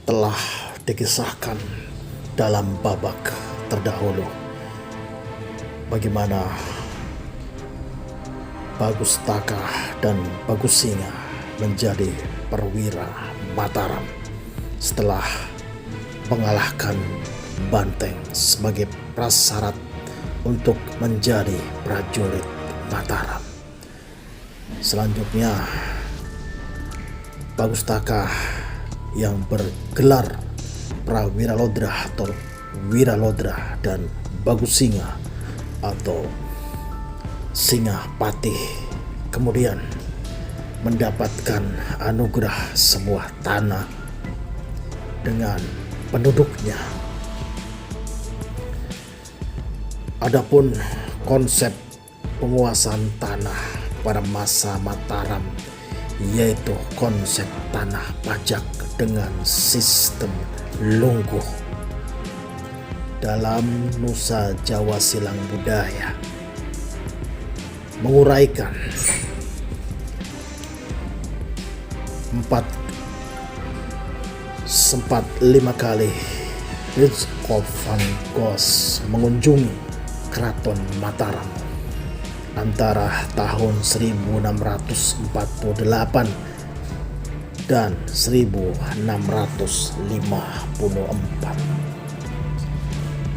telah dikisahkan dalam babak terdahulu bagaimana Bagustaka dan Bagusinga menjadi perwira Mataram setelah mengalahkan Banteng sebagai prasyarat untuk menjadi prajurit Mataram. Selanjutnya Bagustaka yang bergelar Prawiralodra atau Wiralodra dan Bagusinga atau Singapatih kemudian mendapatkan anugerah sebuah tanah dengan penduduknya. Adapun konsep penguasaan tanah pada masa Mataram yaitu konsep tanah pajak dengan sistem lungguh. Dalam Nusa Jawa Silang Budaya menguraikan 5 kali Bridgkop van Gogh mengunjungi Keraton Mataram antara tahun 1648 dan 1654.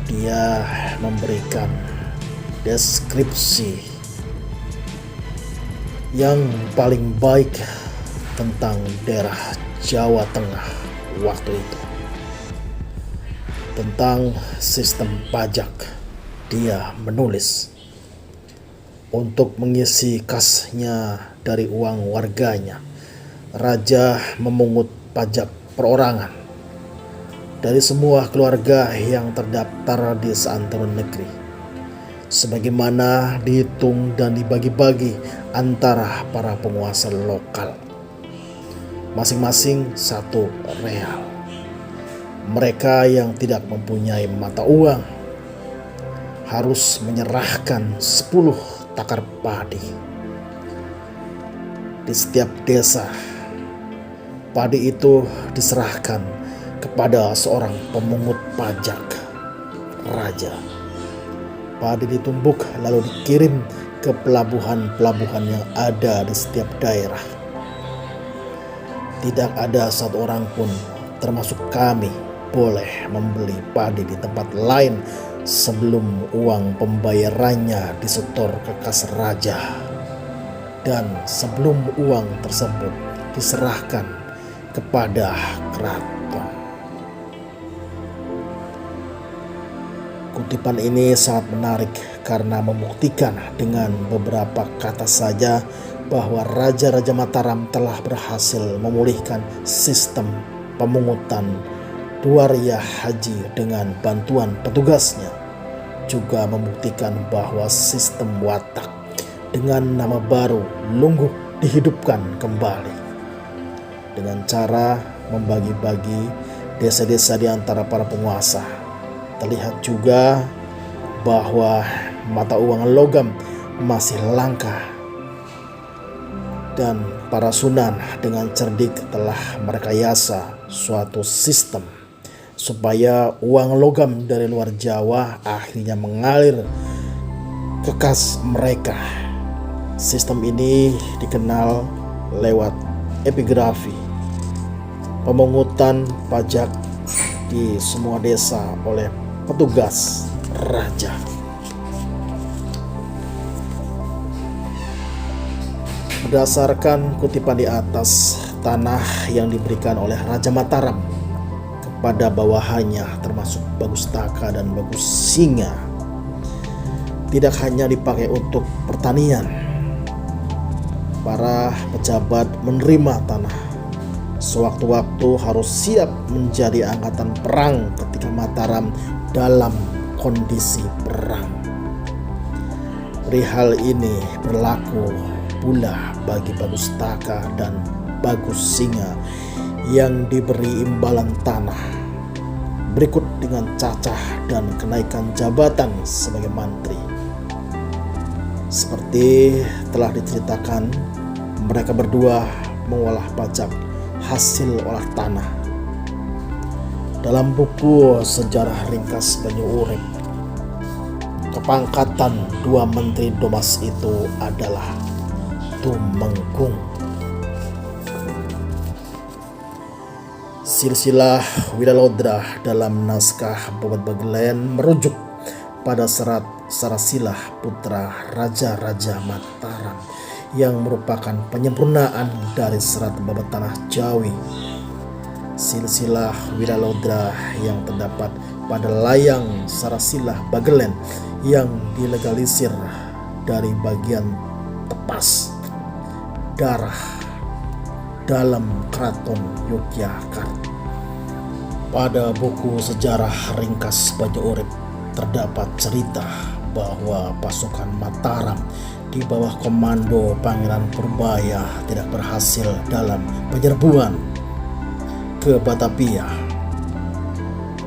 Dia memberikan deskripsi yang paling baik tentang daerah Jawa Tengah waktu itu. Tentang sistem pajak, dia menulis, untuk mengisi kasnya dari uang warganya, raja memungut pajak perorangan dari semua keluarga yang terdaftar di seantero negeri, sebagaimana dihitung dan dibagi-bagi antara para penguasa lokal, masing-masing 1 real. Mereka yang tidak mempunyai mata uang harus menyerahkan 10 takar padi. Di setiap desa, padi itu diserahkan kepada seorang pemungut pajak raja. Padi ditumbuk lalu dikirim ke pelabuhan-pelabuhan yang ada di setiap daerah. Tidak ada satu orang pun, termasuk kami, boleh membeli padi di tempat lain sebelum uang pembayarannya disetor ke kas raja dan sebelum uang tersebut diserahkan kepada keraton. Kutipan ini sangat menarik karena membuktikan dengan beberapa kata saja bahwa Raja-Raja Mataram telah berhasil memulihkan sistem pemungutan Duaria Haji dengan bantuan petugasnya. Juga membuktikan bahwa sistem watak dengan nama baru Lungguh dihidupkan kembali dengan cara membagi-bagi desa-desa di antara para penguasa. Terlihat juga bahwa mata uang logam masih langka dan para sunan dengan cerdik telah merekayasa suatu sistem supaya uang logam dari luar Jawa akhirnya mengalir ke kas mereka. Sistem ini dikenal lewat epigrafi, pemungutan pajak di semua desa oleh petugas raja. Berdasarkan kutipan di atas, tanah yang diberikan oleh Raja Mataram kepada bawahannya termasuk Bagustaka dan Bagusinga tidak hanya dipakai untuk pertanian. Para pejabat menerima tanah sewaktu-waktu harus siap menjadi angkatan perang ketika Mataram dalam kondisi perang. Perihal ini berlaku pula bagi Bagustaka dan Bagusinga yang diberi imbalan tanah berikut dengan cacah dan kenaikan jabatan sebagai mantri. Seperti telah diceritakan, mereka berdua mengolah pajak hasil olah tanah. Dalam buku sejarah ringkas Banyu Urip, kepangkatan dua menteri Domas itu adalah Tumenggung. Silsilah Wiralodra dalam naskah Babad Bagelen merujuk pada serat Sarasilah putra Raja-Raja Mataram yang merupakan penyempurnaan dari serat Babad Tanah Jawi. Silsilah Wiralodra yang terdapat pada layang Sarasilah Bagelen yang dilegalisir dari bagian tepas darah dalam Keraton Yogyakarta. Pada buku sejarah ringkas Banyu Urip terdapat cerita bahwa pasukan Mataram di bawah komando Pangeran Purbaya tidak berhasil dalam penyerbuan ke Batavia.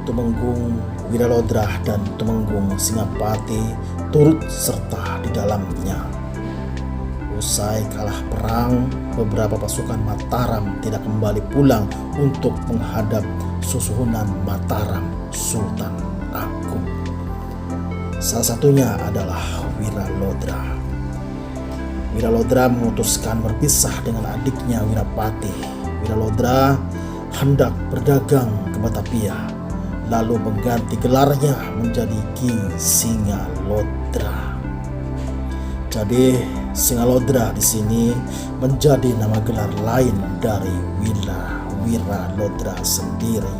Tumenggung Wiralodra dan Tumenggung Singapati turut serta di dalamnya. Usai kalah perang, beberapa pasukan Mataram tidak kembali pulang untuk menghadap Susuhunan Mataram Sultan Agung. Salah satunya adalah Wiralodra. Wiralodra memutuskan berpisah dengan adiknya Wirapati. Wiralodra hendak berdagang ke Batavia, lalu mengganti gelarnya menjadi Ki Singalodra. Jadi Singalodra di sini menjadi nama gelar lain dari Wiralodra sendiri.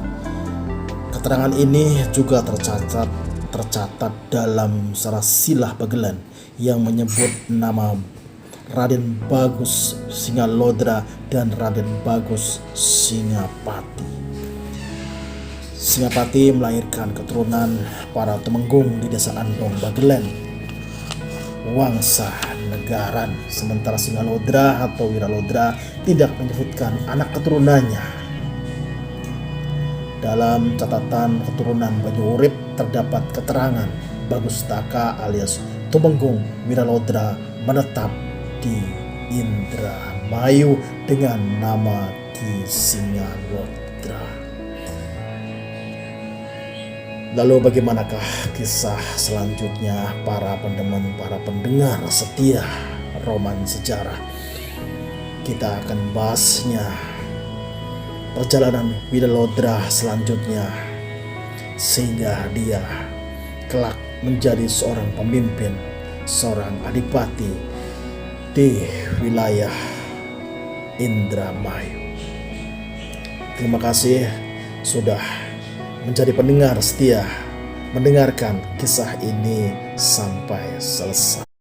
Keterangan ini juga tercatat dalam Sarasilah Bagelen yang menyebut nama Raden Bagus Singalodra dan Raden Bagus Singapati. Singapati melahirkan keturunan para Tumenggung di desa Andong Bagelen, Wangsa Negaran, sementara Singalodra atau Wiralodra tidak menyebutkan anak keturunannya. Dalam catatan keturunan Banyu Urip terdapat keterangan Bagustaka alias Tumenggung Wiralodra menetap di Indramayu dengan nama Ki Singalodra. Lalu bagaimanakah kisah selanjutnya para pendengar setia roman sejarah? Kita akan bahasnya perjalanan Wiralodra selanjutnya sehingga dia kelak menjadi seorang pemimpin, seorang adipati di wilayah Indramayu. Terima kasih sudah menjadi pendengar setia mendengarkan kisah ini sampai selesai.